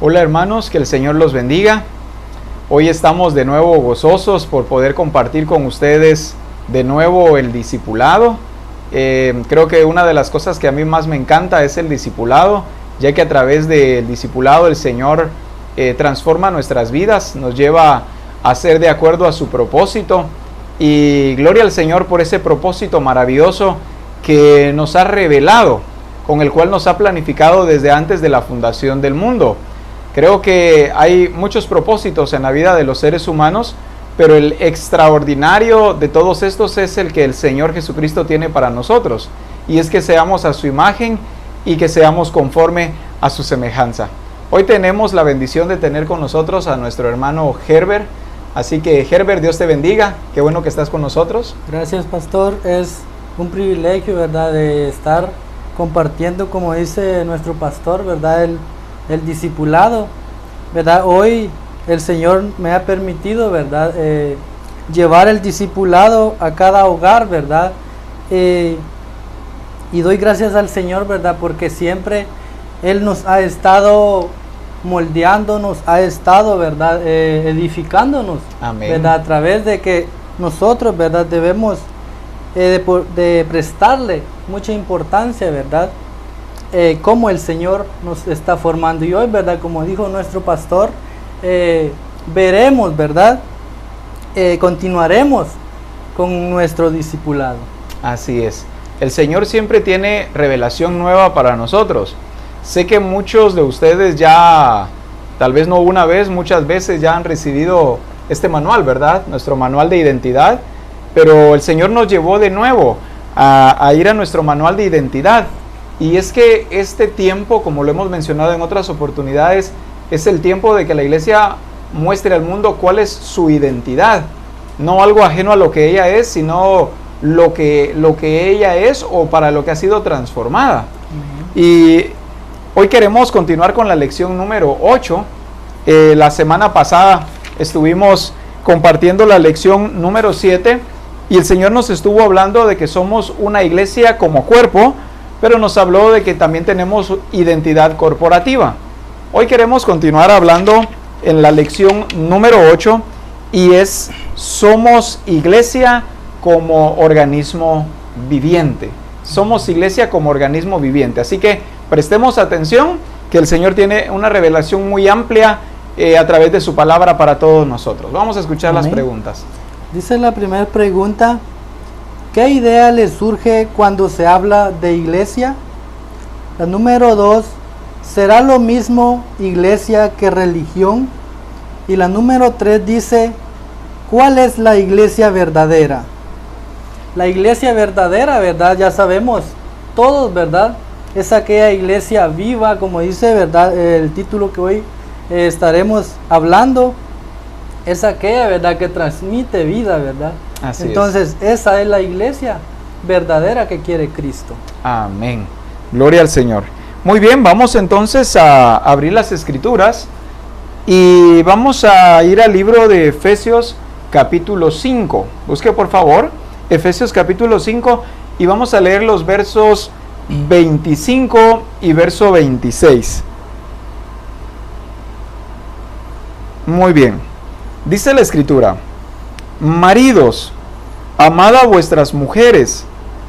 Hola hermanos, que el Señor los bendiga. Hoy estamos de nuevo gozosos por poder compartir con ustedes de nuevo el discipulado. Creo que una de las cosas que a mí más me encanta es el discipulado, ya que a través del discipulado el Señor transforma nuestras vidas, nos lleva a ser de acuerdo a su propósito. Y gloria al Señor por ese propósito maravilloso que nos ha revelado, con el cual nos ha planificado desde antes de la fundación del mundo. Creo que hay muchos propósitos en la vida de los seres humanos, pero el extraordinario de todos estos es el que el Señor Jesucristo tiene para nosotros, y es que seamos a su imagen y que seamos conforme a su semejanza. Hoy tenemos la bendición de tener con nosotros a nuestro hermano Herbert, así que Herbert, Dios te bendiga, qué bueno que estás con nosotros. Gracias, pastor, es un privilegio, ¿verdad?, de estar compartiendo, como dice nuestro pastor, ¿verdad?, el discipulado, ¿verdad? Hoy el Señor me ha permitido, ¿verdad?, llevar el discipulado a cada hogar, ¿verdad? Y doy gracias al Señor, ¿verdad?, porque siempre Él nos ha estado moldeando, nos ha estado, ¿verdad?, edificándonos. Amén. ¿Verdad?, a través de que nosotros, ¿verdad?, debemos de prestarle mucha importancia, ¿verdad?, cómo el Señor nos está formando. Y hoy, ¿verdad?, como dijo nuestro pastor, veremos, ¿verdad?, continuaremos con nuestro discipulado. Así es. El Señor siempre tiene revelación nueva para nosotros. Sé que muchos de ustedes ya, tal vez no una vez, muchas veces ya han recibido este manual, ¿verdad? Nuestro manual de identidad. Pero el Señor nos llevó de nuevo a ir a nuestro manual de identidad. Y es que este tiempo, como lo hemos mencionado en otras oportunidades, es el tiempo de que la iglesia muestre al mundo cuál es su identidad. No algo ajeno a lo que ella es, sino lo que ella es o para lo que ha sido transformada. Y hoy queremos continuar con la lección número 8. La semana pasada estuvimos compartiendo la lección número 7 y el Señor nos estuvo hablando de que somos una iglesia como cuerpo, pero nos habló de que también tenemos identidad corporativa. Hoy queremos continuar hablando en la lección número 8 y es: somos iglesia como organismo viviente. Somos iglesia como organismo viviente. Así que prestemos atención, que el Señor tiene una revelación muy amplia a través de su palabra para todos nosotros. Vamos a escuchar las preguntas. Dice la primera pregunta: ¿qué idea les surge cuando se habla de iglesia? La número 2, ¿será lo mismo iglesia que religión? Y la número 3 dice: ¿cuál es la iglesia verdadera? La iglesia verdadera, ¿verdad?, ya sabemos todos, ¿verdad?, es aquella iglesia viva, como dice, ¿verdad?, el título que hoy estaremos hablando, es aquella, ¿verdad?, que transmite vida, ¿verdad? Así Entonces, esa es la iglesia verdadera que quiere Cristo. Amén. Gloria al Señor. Muy bien, vamos entonces a abrir las Escrituras y vamos a ir al libro de Efesios capítulo 5. Busque por favor Efesios capítulo 5 y vamos a leer los versos 25 y verso 26. Muy bien. Dice la Escritura: maridos, amad a vuestras mujeres,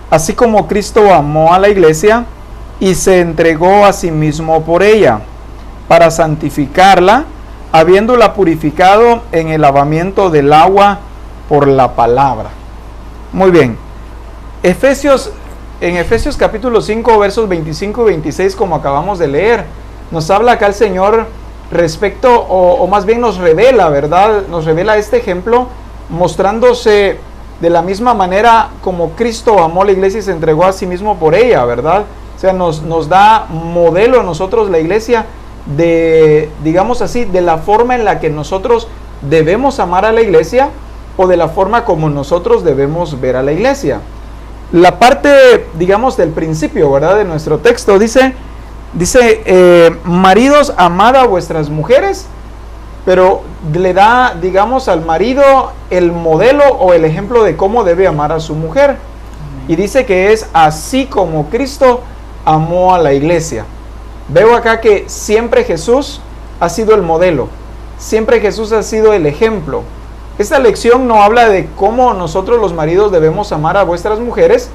así como Cristo amó a la iglesia y se entregó a sí mismo por ella, para santificarla, habiéndola purificado en el lavamiento del agua por la palabra. Muy bien. En Efesios capítulo 5, versos 25 y 26, como acabamos de leer, nos habla acá el Señor respecto, o más bien nos revela, ¿verdad? Nos revela este ejemplo, mostrándose de la misma manera como Cristo amó a la iglesia y se entregó a sí mismo por ella, ¿verdad? O sea, nos da modelo a nosotros la iglesia de, digamos así, de la forma en la que nosotros debemos amar a la iglesia o de la forma como nosotros debemos ver a la iglesia. La parte, digamos, del principio, ¿verdad?, de nuestro texto dice, maridos, amad a vuestras mujeres, pero le da, digamos, al marido el modelo o el ejemplo de cómo debe amar a su mujer. Y dice que es así como Cristo amó a la iglesia. Veo acá que siempre Jesús ha sido el modelo. Siempre Jesús ha sido el ejemplo. Esta lección no habla de cómo nosotros los maridos debemos amar a vuestras mujeres,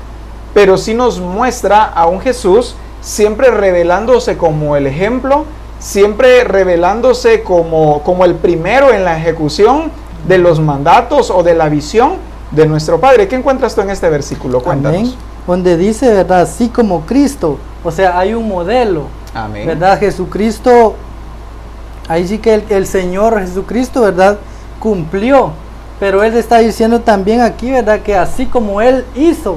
pero sí nos muestra a un Jesús siempre revelándose como el ejemplo, siempre revelándose como el primero en la ejecución de los mandatos o de la visión de nuestro Padre. ¿Qué encuentras tú en este versículo? Cuéntanos. Amén. Donde dice, ¿verdad? Así como Cristo, o sea, hay un modelo. Amén. ¿Verdad? Jesucristo, ahí sí que el Señor Jesucristo, ¿verdad? Cumplió, pero Él está diciendo también aquí, ¿verdad? Que así como Él hizo,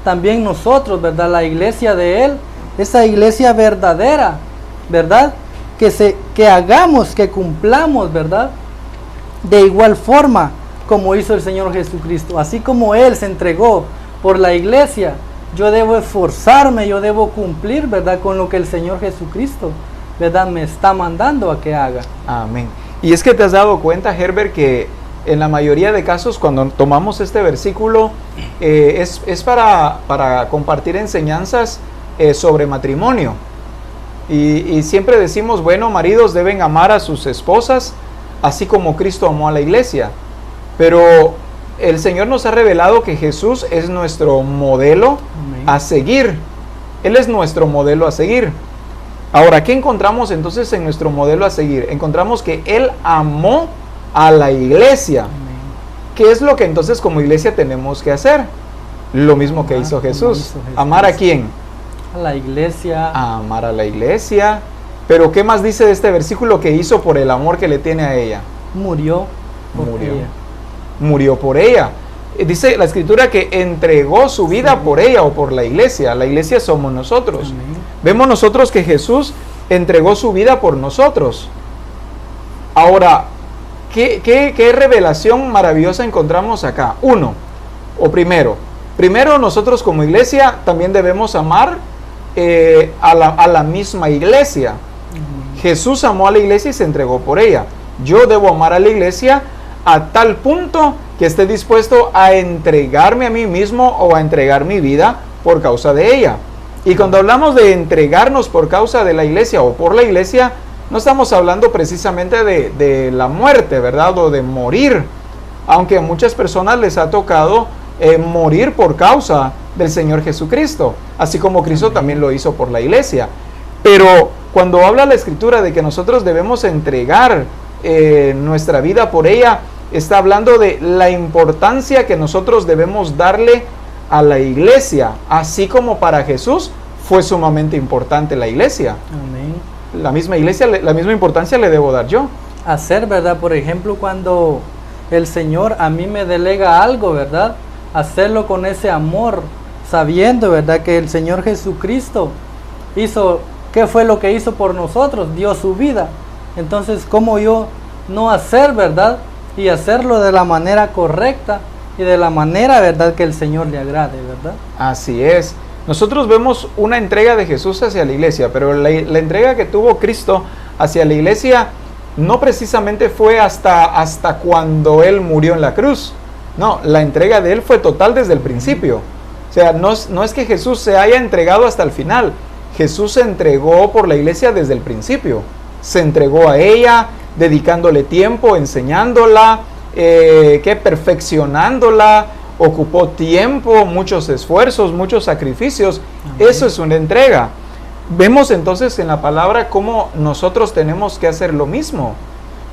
también nosotros, ¿verdad? La iglesia de Él, esa iglesia verdadera, ¿verdad? Que hagamos, que cumplamos, ¿verdad? De igual forma como hizo el Señor Jesucristo. Así como Él se entregó por la iglesia, yo debo esforzarme, yo debo cumplir, ¿verdad? Con lo que el Señor Jesucristo, ¿verdad? Me está mandando a que haga. Amén. Y es que te has dado cuenta, Herbert, que en la mayoría de casos cuando tomamos este versículo es para compartir enseñanzas sobre matrimonio. Y siempre decimos, bueno, maridos deben amar a sus esposas, así como Cristo amó a la iglesia. Pero el Señor nos ha revelado que Jesús es nuestro modelo a seguir. Él es nuestro modelo a seguir. Ahora, ¿qué encontramos entonces en nuestro modelo a seguir? Encontramos que Él amó a la iglesia. ¿Qué es lo que entonces como iglesia tenemos que hacer? Lo mismo que hizo Jesús. ¿Amar a quién? A la iglesia. A amar a la iglesia. Pero ¿qué más dice de este versículo que hizo por el amor que le tiene a ella? Murió por ella. Murió por ella. Dice la escritura que entregó su vida por ella o por la iglesia. La iglesia somos nosotros. Amén. Vemos nosotros que Jesús entregó su vida por nosotros. Ahora, ¿qué revelación maravillosa encontramos acá? Primero nosotros como iglesia también debemos amar a la misma iglesia. Jesús amó a la iglesia y se entregó por ella. Yo debo amar a la iglesia a tal punto que esté dispuesto a entregarme a mí mismo o a entregar mi vida por causa de ella. Y cuando hablamos de entregarnos por causa de la iglesia o por la iglesia, no estamos hablando precisamente de la muerte, ¿verdad? O de morir. Aunque a muchas personas les ha tocado morir por causa del Señor Jesucristo, así como Cristo también lo hizo por la iglesia. Pero cuando habla la Escritura de que nosotros debemos entregar nuestra vida por ella, está hablando de la importancia que nosotros debemos darle a la iglesia, así como para Jesús fue sumamente importante la iglesia. Amén. La misma iglesia, la misma importancia le debo dar yo. Hacer, ¿verdad? Por ejemplo, cuando el Señor a mí me delega algo, ¿verdad? Hacerlo con ese amor, sabiendo, ¿verdad? Que el Señor Jesucristo hizo, ¿qué fue lo que hizo por nosotros? Dio su vida. Entonces, ¿cómo yo no hacer, ¿verdad? Y hacerlo de la manera correcta y de la manera, ¿verdad? Que el Señor le agrade, ¿verdad? Así es. Nosotros vemos una entrega de Jesús hacia la iglesia, pero la entrega que tuvo Cristo hacia la iglesia no precisamente fue hasta cuando Él murió en la cruz. No, la entrega de Él fue total desde el principio. O sea, no es que Jesús se haya entregado hasta el final. Jesús se entregó por la iglesia desde el principio. Se entregó a ella, dedicándole tiempo, enseñándola, perfeccionándola, ocupó tiempo, muchos esfuerzos, muchos sacrificios. Amén. Eso es una entrega. Vemos entonces en la palabra cómo nosotros tenemos que hacer lo mismo.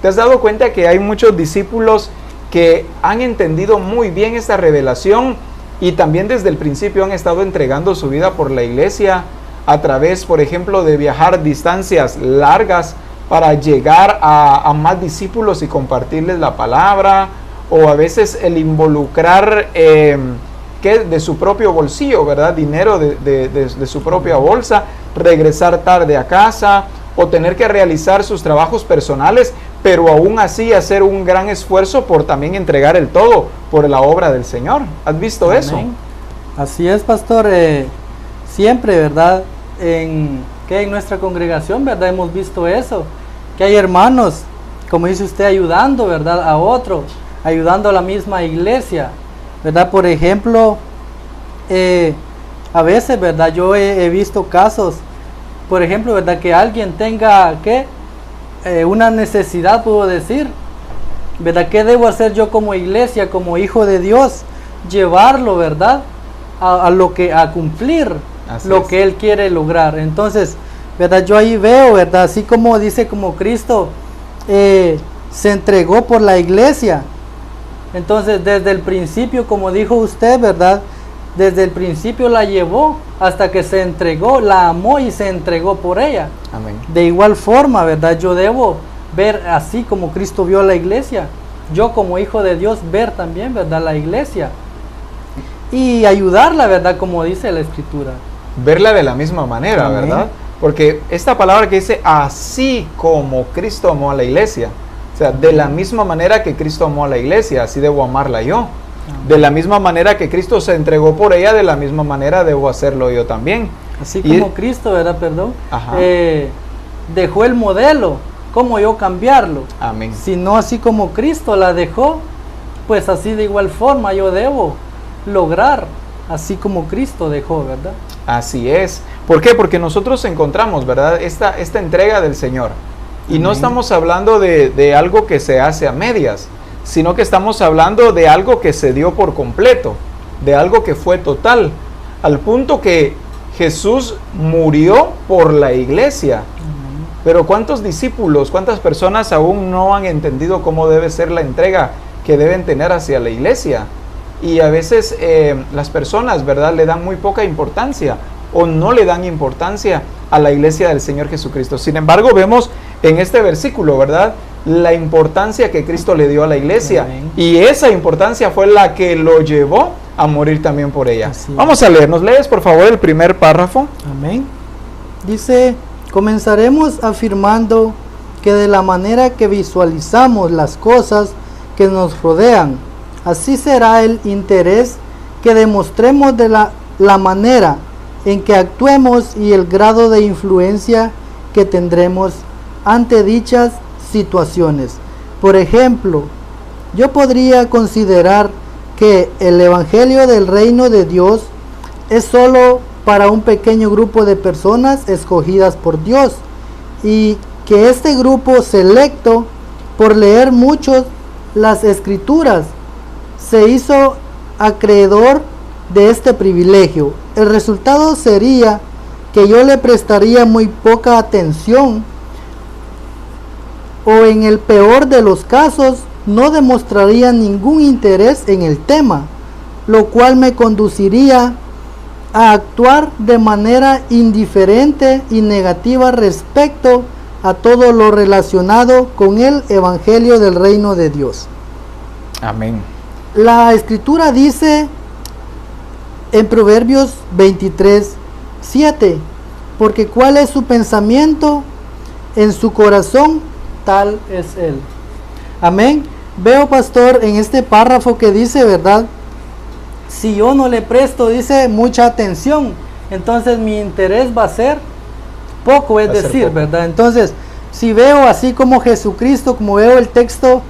¿Te has dado cuenta que hay muchos discípulos que han entendido muy bien esta revelación y también desde el principio han estado entregando su vida por la iglesia a través, por ejemplo, de viajar distancias largas para llegar a más discípulos y compartirles la palabra, o a veces el involucrar de su propio bolsillo, ¿verdad? Dinero de su propia bolsa, regresar tarde a casa o tener que realizar sus trabajos personales, pero aún así hacer un gran esfuerzo por también entregar el todo por la obra del Señor. ¿Has visto Amén. eso? Así es, pastor. Siempre, ¿verdad? En nuestra congregación, ¿verdad? Hemos visto eso, que hay hermanos, como dice usted, ayudando, ¿verdad? A otros, ayudando a la misma iglesia, ¿verdad? Por ejemplo, a veces, ¿verdad? Yo he visto casos, por ejemplo, ¿verdad? Que alguien tenga, una necesidad, puedo decir, ¿verdad? ¿Qué debo hacer yo como iglesia, como hijo de Dios? Llevarlo, ¿verdad? A cumplir Así lo es. que Él quiere lograr. Entonces, ¿verdad? Yo ahí veo, ¿verdad? Así como dice, como Cristo se entregó por la iglesia. Entonces, desde el principio, como dijo usted, ¿verdad? Desde el principio la llevó hasta que se entregó, la amó y se entregó por ella. Amén. De igual forma, ¿verdad? Yo debo ver así como Cristo vio a la iglesia. Yo como hijo de Dios ver también, ¿verdad? La iglesia. Y ayudarla, ¿verdad? Como dice la Escritura. Verla de la misma manera, Amén. ¿verdad? Porque esta palabra que dice, así como Cristo amó a la iglesia, o sea, de la misma manera que Cristo amó a la iglesia, así debo amarla yo. De la misma manera que Cristo se entregó por ella, de la misma manera debo hacerlo yo también. Así Y- como Cristo, ¿verdad? Perdón. Ajá. Dejó el modelo. ¿Cómo yo cambiarlo? Amén. Si no así como Cristo la dejó, pues así de igual forma yo debo lograr, así como Cristo dejó, ¿verdad? Así es. ¿Por qué? Porque nosotros encontramos, ¿verdad? Esta entrega del Señor. Y no Amén. estamos hablando de algo que se hace a medias, sino que estamos hablando de algo que se dio por completo, de algo que fue total, al punto que Jesús murió por la iglesia. Pero ¿cuántos discípulos, cuántas personas aún no han entendido cómo debe ser la entrega que deben tener hacia la iglesia? Y a veces las personas, ¿verdad?, le dan muy poca importancia o no le dan importancia a la iglesia del Señor Jesucristo. Sin embargo, vemos en este versículo, ¿verdad?, la importancia que Cristo le dio a la iglesia. Amén. Y esa importancia fue la que lo llevó a morir también por ella. Así es. Vamos a leer, ¿nos lees por favor el primer párrafo? Amén. Dice, comenzaremos afirmando que de la manera que visualizamos las cosas que nos rodean, así será el interés que demostremos de la manera en que actuemos y el grado de influencia que tendremos ante dichas situaciones. Por ejemplo, yo podría considerar que el Evangelio del Reino de Dios es solo para un pequeño grupo de personas escogidas por Dios y que este grupo selecto, por leer mucho las Escrituras, se hizo acreedor de este privilegio. El resultado sería que yo le prestaría muy poca atención o en el peor de los casos no demostraría ningún interés en el tema, lo cual me conduciría a actuar de manera indiferente y negativa respecto a todo lo relacionado con el Evangelio del Reino de Dios. Amén. La Escritura dice en Proverbios 23:7, porque cuál es su pensamiento en su corazón, tal es él. Amén. Veo, pastor, en este párrafo que dice, ¿verdad? Si yo no le presto, dice, mucha atención, entonces mi interés va a ser poco, es Va a ser decir, poco. ¿verdad? Entonces, si veo así como Jesucristo, como veo el texto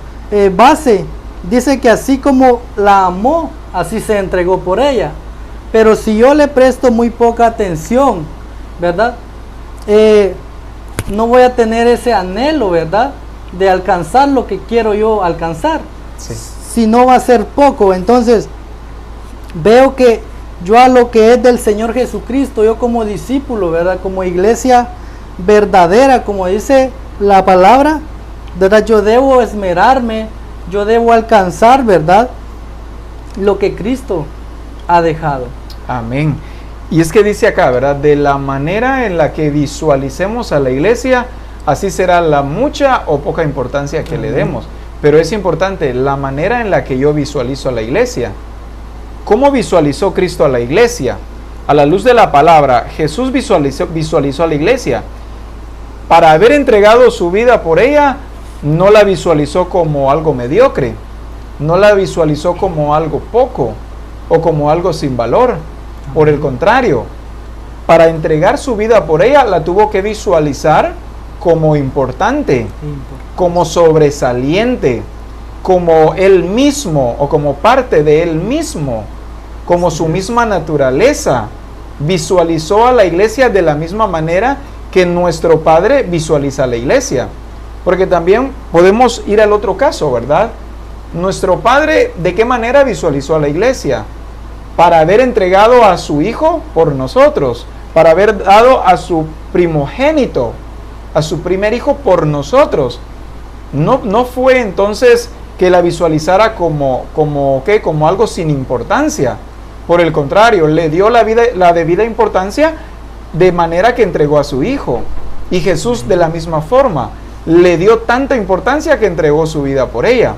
base, dice que así como la amó, así se entregó por ella. Pero si yo le presto muy poca atención, ¿verdad? No voy a tener ese anhelo, ¿verdad?, de alcanzar lo que quiero yo alcanzar. Sí. Si no va a ser poco, entonces veo que yo a lo que es del Señor Jesucristo, yo como discípulo, ¿verdad?, como iglesia verdadera, como dice la palabra, ¿verdad?, yo debo esmerarme, yo debo alcanzar, ¿verdad?, lo que Cristo ha dejado. Amén. Y es que dice acá, ¿verdad? De la manera en la que visualicemos a la iglesia, así será la mucha o poca importancia que le demos. Pero es importante la manera en la que yo visualizo a la iglesia. ¿Cómo visualizó Cristo a la iglesia? A la luz de la palabra, Jesús visualizó a la iglesia. Para haber entregado su vida por ella, no la visualizó como algo mediocre, no la visualizó como algo poco o como algo sin valor. Por el contrario, para entregar su vida por ella, la tuvo que visualizar como importante, como sobresaliente, como él mismo o como parte de él mismo, como su misma naturaleza. Visualizó a la iglesia de la misma manera que nuestro Padre visualiza a la iglesia. Porque también podemos ir al otro caso, ¿verdad? Nuestro Padre, ¿de qué manera visualizó a la iglesia? Para haber entregado a su Hijo por nosotros, para haber dado a su primogénito, a su primer hijo por nosotros. No fue entonces que la visualizara como algo sin importancia. Por el contrario, le dio la debida importancia de manera que entregó a su Hijo. Y Jesús de la misma forma le dio tanta importancia que entregó su vida por ella.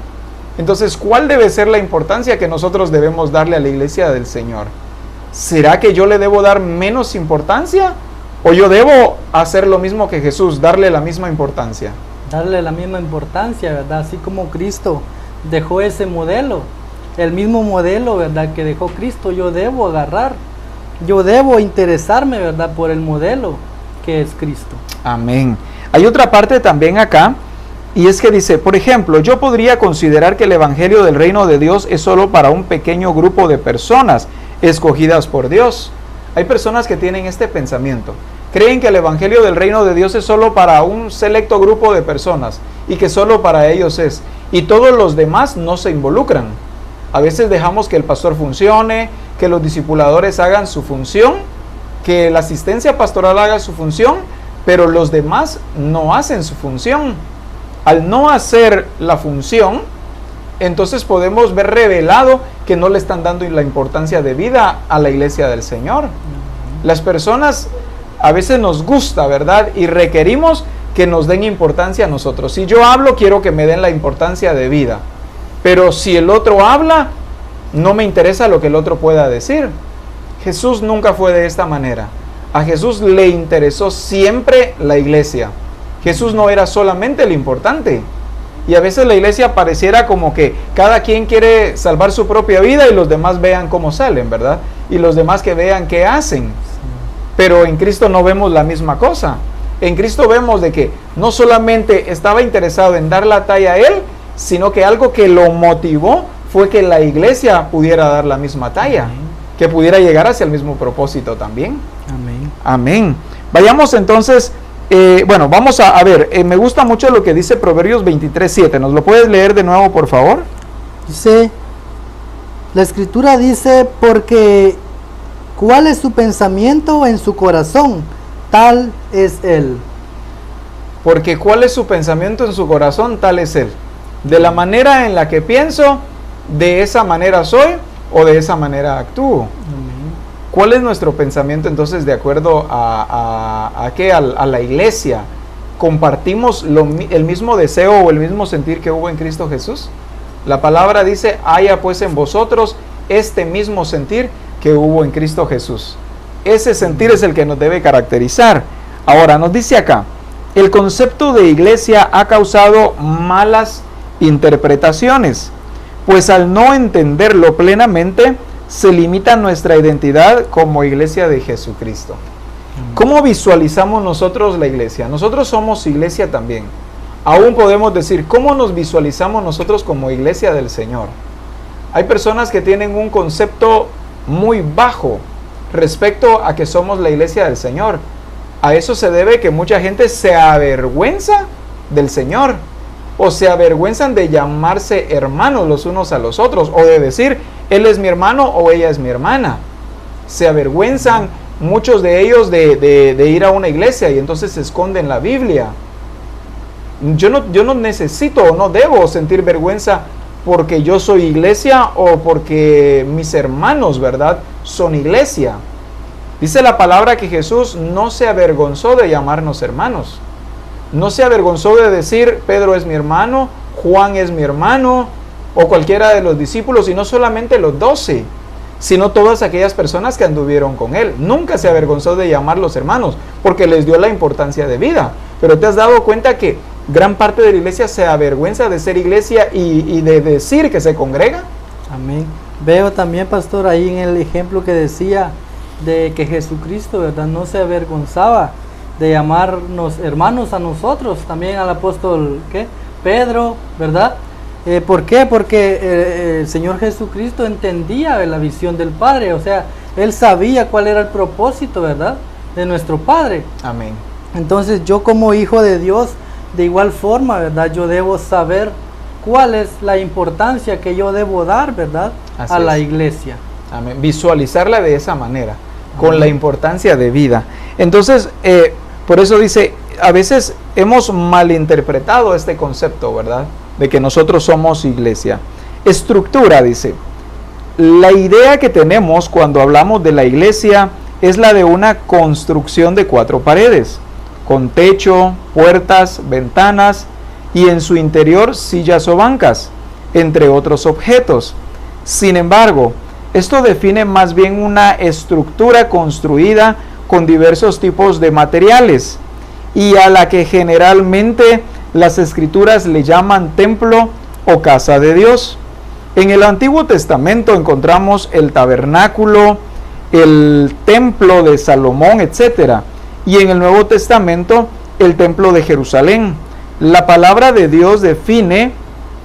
Entonces, ¿cuál debe ser la importancia que nosotros debemos darle a la iglesia del Señor? ¿Será que yo le debo dar menos importancia? ¿O yo debo hacer lo mismo que Jesús, darle la misma importancia? Darle la misma importancia, ¿verdad? Así como Cristo dejó ese modelo, el mismo modelo, ¿verdad?, que dejó Cristo, yo debo agarrar, yo debo interesarme, ¿verdad?, por el modelo que es Cristo. Amén. Hay otra parte también acá, y es que dice, por ejemplo, yo podría considerar que el Evangelio del Reino de Dios es solo para un pequeño grupo de personas escogidas por Dios. Hay personas que tienen este pensamiento. Creen que el Evangelio del Reino de Dios es solo para un selecto grupo de personas y que solo para ellos es. Y todos los demás no se involucran. A veces dejamos que el pastor funcione, que los discipuladores hagan su función, que la asistencia pastoral haga su función, pero los demás no hacen su función. Al no hacer la función, entonces podemos ver revelado que no le están dando la importancia debida a la iglesia del Señor. Las personas a veces nos gusta, ¿verdad? Y requerimos que nos den importancia a nosotros. Si yo hablo, quiero que me den la importancia debida. Pero si el otro habla, no me interesa lo que el otro pueda decir. Jesús nunca fue de esta manera. A Jesús le interesó siempre la iglesia. Jesús no era solamente el importante. Y a veces la iglesia pareciera como que cada quien quiere salvar su propia vida y los demás vean cómo salen, ¿verdad? Y los demás que vean qué hacen. Pero en Cristo no vemos la misma cosa. En Cristo vemos de que no solamente estaba interesado en dar la talla a Él, sino que algo que lo motivó fue que la iglesia pudiera dar la misma talla. Amén. Que pudiera llegar hacia el mismo propósito también. Amén. Amén. Vayamos entonces, vamos a ver, me gusta mucho lo que dice Proverbios 23:7. ¿Nos lo puedes leer de nuevo, por favor? Dice, la Escritura dice, porque ¿cuál es su pensamiento en su corazón? Tal es Él. Porque ¿cuál es su pensamiento en su corazón? Tal es Él. De la manera en la que pienso, de esa manera soy o de esa manera actúo. Amén. ¿Cuál es nuestro pensamiento entonces de acuerdo a la iglesia? ¿Compartimos el mismo deseo o el mismo sentir que hubo en Cristo Jesús? La palabra dice, haya pues en vosotros este mismo sentir que hubo en Cristo Jesús. Ese sentir es el que nos debe caracterizar. Ahora, nos dice acá, el concepto de iglesia ha causado malas interpretaciones, pues al no entenderlo plenamente, se limita nuestra identidad como iglesia de Jesucristo. ¿Cómo visualizamos nosotros la iglesia? Nosotros somos iglesia también. Aún podemos decir, ¿cómo nos visualizamos nosotros como iglesia del Señor? Hay personas que tienen un concepto muy bajo respecto a que somos la iglesia del Señor. A eso se debe que mucha gente se avergüenza del Señor, o se avergüenzan de llamarse hermanos los unos a los otros, o de decir, él es mi hermano o ella es mi hermana. Se avergüenzan muchos de ellos de ir a una iglesia y entonces se esconden la Biblia. Yo no necesito o no debo sentir vergüenza porque yo soy iglesia o porque mis hermanos, ¿verdad?, son iglesia. Dice la palabra que Jesús no se avergonzó de llamarnos hermanos. No se avergonzó de decir, Pedro es mi hermano, Juan es mi hermano, o cualquiera de los discípulos, y no solamente los 12, sino todas aquellas personas que anduvieron con él. Nunca se avergonzó de llamarlos hermanos, porque les dio la importancia de vida. Pero ¿te has dado cuenta que gran parte de la iglesia se avergüenza de ser iglesia y de decir que se congrega? Amén. Veo también, pastor, ahí en el ejemplo que decía de que Jesucristo, ¿verdad?, no se avergonzaba de llamarnos hermanos a nosotros, también al apóstol Pedro, ¿verdad? ¿Por qué? Porque el Señor Jesucristo entendía la visión del Padre, o sea, Él sabía cuál era el propósito, ¿verdad?, de nuestro Padre. Amén. Entonces yo como hijo de Dios de igual forma, ¿verdad? Yo debo saber cuál es la importancia que yo debo dar, ¿verdad? Así A la es. iglesia. Amén. Visualizarla de esa manera, con la importancia de vida. Entonces, por eso dice, a veces hemos malinterpretado este concepto, ¿verdad? De que nosotros somos iglesia. Estructura, dice. La idea que tenemos cuando hablamos de la iglesia es la de una construcción de 4 paredes, con techo, puertas, ventanas y en su interior sillas o bancas, entre otros objetos. Sin embargo, esto define más bien una estructura construida con diversos tipos de materiales y a la que generalmente las escrituras le llaman templo o casa de Dios. En el Antiguo Testamento encontramos el tabernáculo, el templo de Salomón, etc. Y en el Nuevo Testamento el templo de Jerusalén. La palabra de Dios define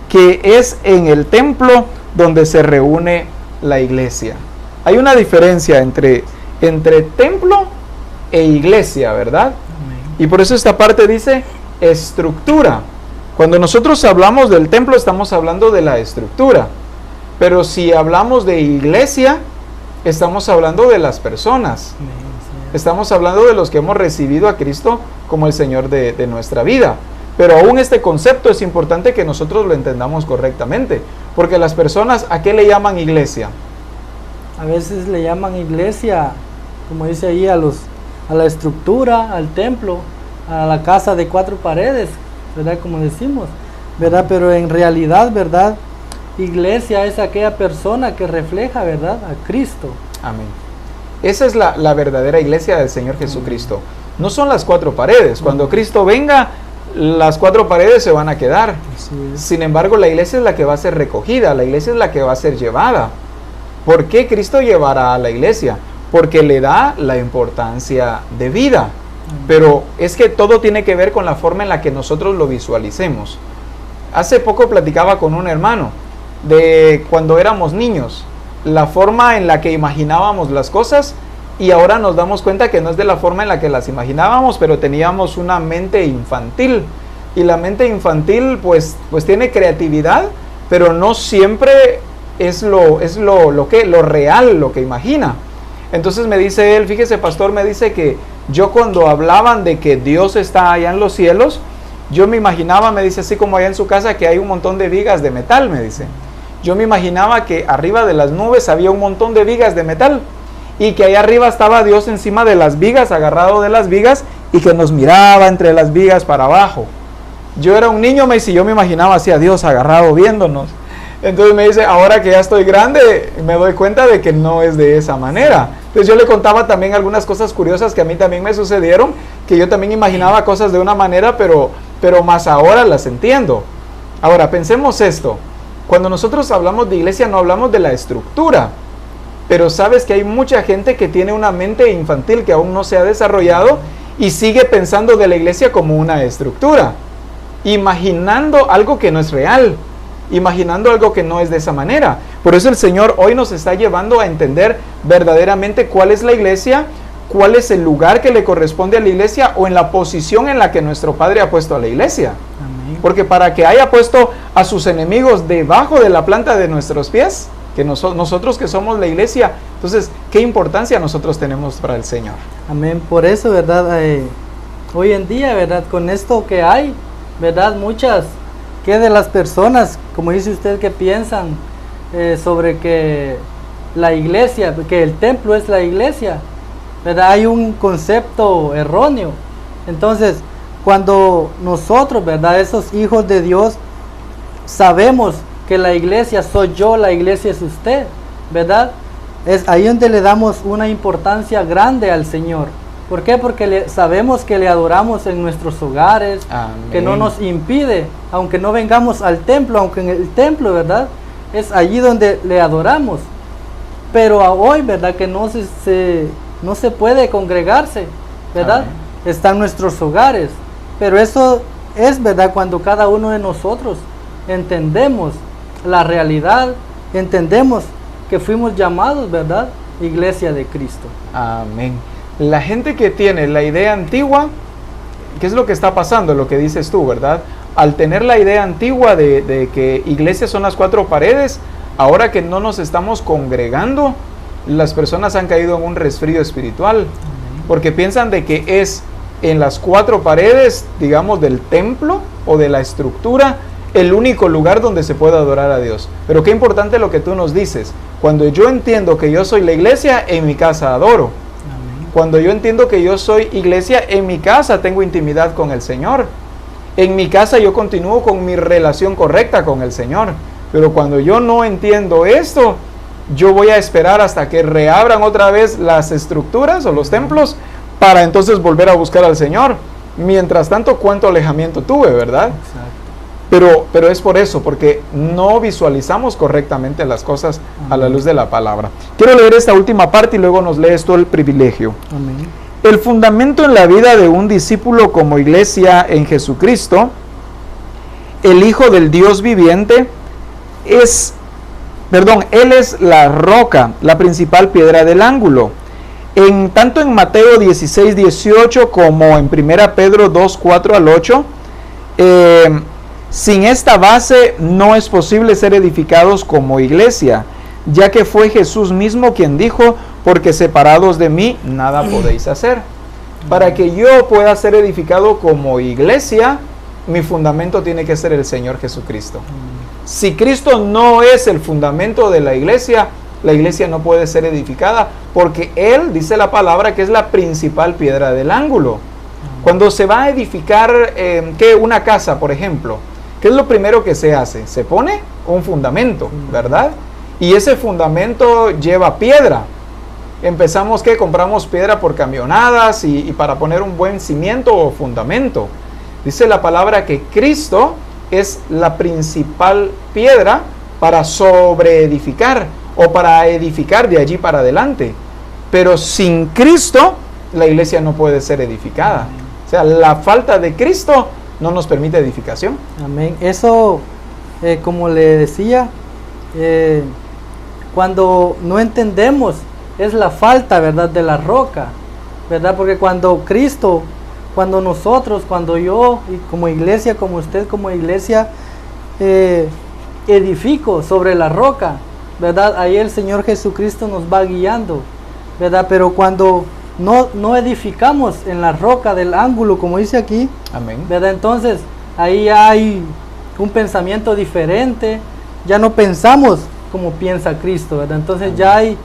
que es en el templo donde se reúne la iglesia. Hay una diferencia entre templo e iglesia, ¿verdad? Amén. Y por eso esta parte dice estructura. Cuando nosotros hablamos del templo estamos hablando de la estructura. Pero si hablamos de iglesia, estamos hablando de las personas. Amén, Señor. Estamos hablando de los que hemos recibido a Cristo como el Señor de nuestra vida. Pero aún este concepto es importante que nosotros lo entendamos correctamente. Porque las personas, ¿a qué le llaman iglesia? A veces le llaman iglesia, como dice ahí, a la estructura, al templo, a la casa de 4 paredes, ¿verdad? Como decimos, ¿verdad? Pero en realidad, ¿verdad? Iglesia es aquella persona que refleja, ¿verdad? A Cristo. Amén. Esa es la verdadera iglesia del Señor Jesucristo. No son las 4 paredes. Cuando Cristo venga, las 4 paredes se van a quedar. Así es. Sin embargo, la iglesia es la que va a ser recogida, la iglesia es la que va a ser llevada. ¿Por qué Cristo llevará a la iglesia? Porque le da la importancia de vida. Pero es que todo tiene que ver con la forma en la que nosotros lo visualicemos. Hace poco platicaba con un hermano de cuando éramos niños, la forma en la que imaginábamos las cosas, y ahora nos damos cuenta que no es de la forma en la que las imaginábamos, pero teníamos una mente infantil. Y la mente infantil pues tiene creatividad, pero no siempre es lo real, lo que imagina. Entonces me dice él, fíjese pastor, me dice que yo cuando hablaban de que Dios está allá en los cielos, yo me imaginaba, me dice, así como allá en su casa, que hay un montón de vigas de metal, me dice. Yo me imaginaba que arriba de las nubes había un montón de vigas de metal y que allá arriba estaba Dios encima de las vigas, agarrado de las vigas, y que nos miraba entre las vigas para abajo. Yo era un niño, me dice, yo me imaginaba así a Dios agarrado viéndonos. Entonces me dice, ahora que ya estoy grande, me doy cuenta de que no es de esa manera. Entonces yo le contaba también algunas cosas curiosas que a mí también me sucedieron, que yo también imaginaba cosas de una manera, pero más ahora las entiendo. Ahora, pensemos esto. Cuando nosotros hablamos de iglesia, no hablamos de la estructura. Pero sabes que hay mucha gente que tiene una mente infantil que aún no se ha desarrollado y sigue pensando de la iglesia como una estructura, imaginando algo que no es real, imaginando algo que no es de esa manera. Por eso el Señor hoy nos está llevando a entender verdaderamente cuál es la iglesia, cuál es el lugar que le corresponde a la iglesia o en la posición en la que nuestro Padre ha puesto a la iglesia. Amén. Porque para que haya puesto a sus enemigos debajo de la planta de nuestros pies, que nosotros que somos la iglesia, entonces, ¿qué importancia nosotros tenemos para el Señor? Amén. Por eso, ¿verdad? Hoy en día, ¿verdad? Con esto que hay, ¿verdad? Muchas que de las personas, como dice usted, que piensan sobre que la iglesia, que el templo es la iglesia, ¿verdad? Hay un concepto erróneo. Entonces, cuando nosotros, ¿verdad? Esos hijos de Dios, sabemos que la iglesia soy yo, la iglesia es usted, ¿verdad? Es ahí donde le damos una importancia grande al Señor. ¿Por qué? Porque sabemos que le adoramos en nuestros hogares, Amén. que no nos impide, aunque no vengamos al templo, aunque en el templo, ¿verdad? Es allí donde le adoramos. Pero a hoy, ¿verdad? Que no se puede congregarse, ¿verdad? Amén. Están nuestros hogares. Pero eso es, ¿verdad? Cuando cada uno de nosotros entendemos la realidad, entendemos que fuimos llamados, ¿verdad? Iglesia de Cristo. Amén. La gente que tiene la idea antigua ¿qué es lo que está pasando? Lo que dices tú, ¿verdad? Al tener la idea antigua de que iglesias son las 4 paredes, ahora que no nos estamos congregando, las personas han caído en un resfrío espiritual, porque piensan de que es en las 4 paredes, digamos, del templo o de la estructura, el único lugar donde se puede adorar a Dios. Pero qué importante lo que tú nos dices. Cuando yo entiendo que yo soy la iglesia, en mi casa adoro. Amén. Cuando yo entiendo que yo soy iglesia, en mi casa tengo intimidad con el Señor. En mi casa yo continúo con mi relación correcta con el Señor. Pero cuando yo no entiendo esto, yo voy a esperar hasta que reabran otra vez las estructuras o los templos para entonces volver a buscar al Señor. Mientras tanto, ¿cuánto alejamiento tuve, verdad? Exacto. Pero es por eso, porque no visualizamos correctamente las cosas a la luz de la palabra. Quiero leer esta última parte y luego nos lees tú el privilegio. Amén. El fundamento en la vida de un discípulo como iglesia en Jesucristo, el Hijo del Dios viviente, Él es la roca, la principal piedra del ángulo. Tanto en Mateo 16, 18 como en 1 Pedro 2, 4 al 8, sin esta base no es posible ser edificados como iglesia, ya que fue Jesús mismo quien dijo, porque separados de mí nada podéis hacer. Para que yo pueda ser edificado como iglesia, mi fundamento tiene que ser el Señor Jesucristo. Si Cristo no es el fundamento de la iglesia no puede ser edificada, porque Él, dice la palabra, que es la principal piedra del ángulo. Cuando se va a edificar una casa, por ejemplo, ¿qué es lo primero que se hace? Se pone un fundamento, ¿verdad? Y ese fundamento lleva piedra. Empezamos compramos piedra por camionadas y para poner un buen cimiento o fundamento. Dice la palabra que Cristo es la principal piedra para sobreedificar o para edificar de allí para adelante. Pero sin Cristo, la iglesia no puede ser edificada. O sea, la falta de Cristo no nos permite edificación. Amén. Eso, como le decía, cuando no entendemos, es la falta, ¿verdad?, de la roca, ¿verdad? Porque cuando Cristo, cuando nosotros, cuando yo, y como iglesia, como usted como iglesia, edifico sobre la roca, ¿verdad? Ahí el Señor Jesucristo nos va guiando, ¿verdad? Pero cuando no edificamos en la roca del ángulo, como dice aquí, amén, ¿verdad? Entonces, ahí hay un pensamiento diferente, ya no pensamos como piensa Cristo, ¿verdad? Entonces amén,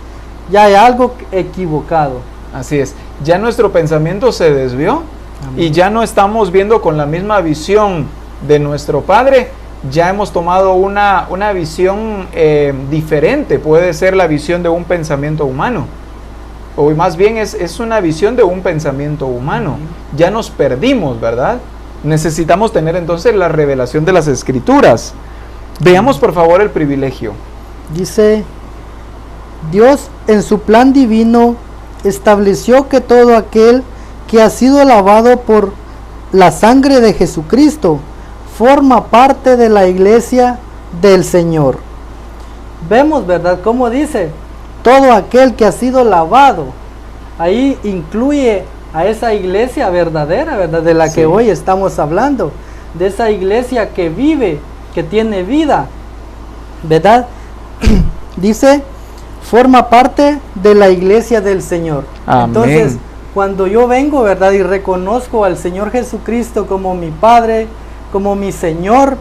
ya hay algo equivocado. Así es, ya nuestro pensamiento se desvió. Amén. Y ya no estamos viendo con la misma visión de nuestro Padre, ya hemos tomado una visión diferente. Puede ser la visión de un pensamiento humano, o más bien es una visión de un pensamiento humano. Ya nos perdimos, ¿verdad? Necesitamos tener entonces la revelación de las Escrituras. Veamos por favor el privilegio. Dice, Dios en su plan divino estableció que todo aquel que ha sido lavado por la sangre de Jesucristo forma parte de la iglesia del Señor. Vemos, ¿verdad?, cómo dice, todo aquel que ha sido lavado. Ahí incluye a esa iglesia verdadera, ¿verdad?, de la que hoy estamos hablando, de esa iglesia que vive, que tiene vida, ¿verdad? Dice, forma parte de la iglesia del Señor. Amén. Entonces, cuando yo vengo, ¿verdad?, y reconozco al Señor Jesucristo como mi Padre, como mi Señor,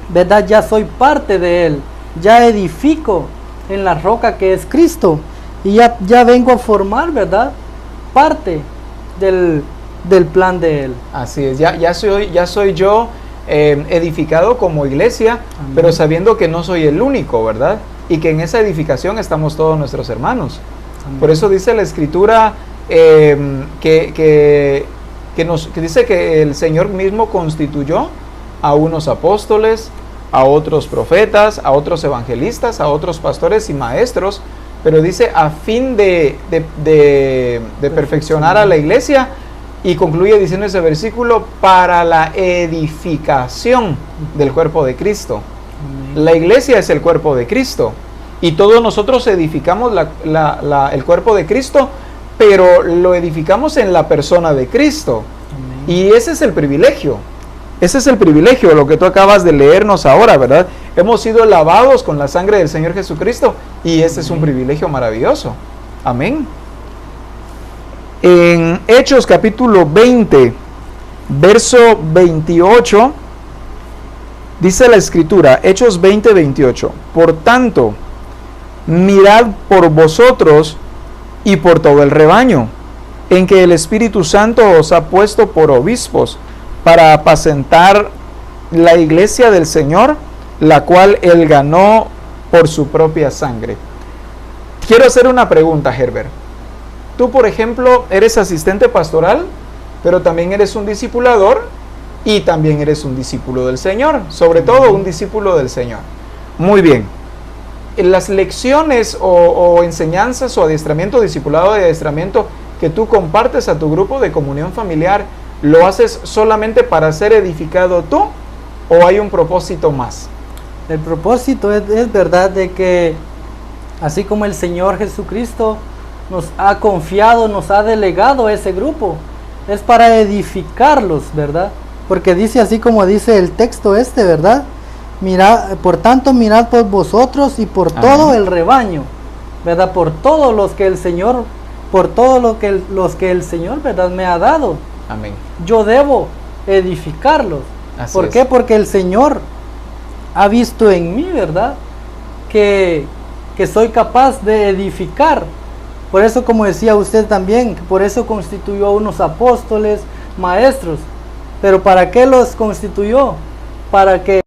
¿verdad?, ya soy parte de Él, ya edifico en la roca que es Cristo, y ya vengo a formar, ¿verdad?, parte del plan de Él. Así es, ya soy yo edificado como iglesia. Amén. Pero sabiendo que no soy el único, ¿verdad? Y que en esa edificación estamos todos nuestros hermanos. Amén. Por eso dice la Escritura que dice que el Señor mismo constituyó a unos apóstoles, a otros profetas, a otros evangelistas, a otros pastores y maestros, pero dice a fin de perfeccionar a la iglesia, y concluye diciendo ese versículo, para la edificación del cuerpo de Cristo. La iglesia es el cuerpo de Cristo, y todos nosotros edificamos el cuerpo de Cristo, pero lo edificamos en la persona de Cristo. Y ese es el privilegio. Ese es el privilegio, lo que tú acabas de leernos ahora, ¿verdad? Hemos sido lavados con la sangre del Señor Jesucristo y ese es un privilegio maravilloso. Amén. En Hechos capítulo 20, verso 28, dice la Escritura, Hechos 20, 28, por tanto, mirad por vosotros y por todo el rebaño, en que el Espíritu Santo os ha puesto por obispos, para apacentar la iglesia del Señor, la cual Él ganó por su propia sangre. Quiero hacer una pregunta, Herbert. Tú, por ejemplo, eres asistente pastoral, pero también eres un discipulador y también eres un discípulo del Señor, sobre todo un discípulo del Señor. Muy bien. En las lecciones o enseñanzas o adiestramiento, discipulado de adiestramiento que tú compartes a tu grupo de comunión familiar, ¿lo haces solamente para ser edificado tú o hay un propósito más? El propósito es verdad de que así como el Señor Jesucristo nos ha confiado, nos ha delegado ese grupo, es para edificarlos, ¿verdad? Porque dice así como dice el texto ¿verdad? Mirad, por tanto, mirad por vosotros y por todo el rebaño, ¿verdad? Por todos los que el Señor, los que el Señor, ¿verdad? Me ha dado. Amén. Yo debo edificarlos. ¿Por qué? Porque el Señor ha visto en mí, ¿verdad? Que soy capaz de edificar. Por eso, como decía usted también, por eso constituyó a unos apóstoles, maestros. Pero ¿para qué los constituyó? Para que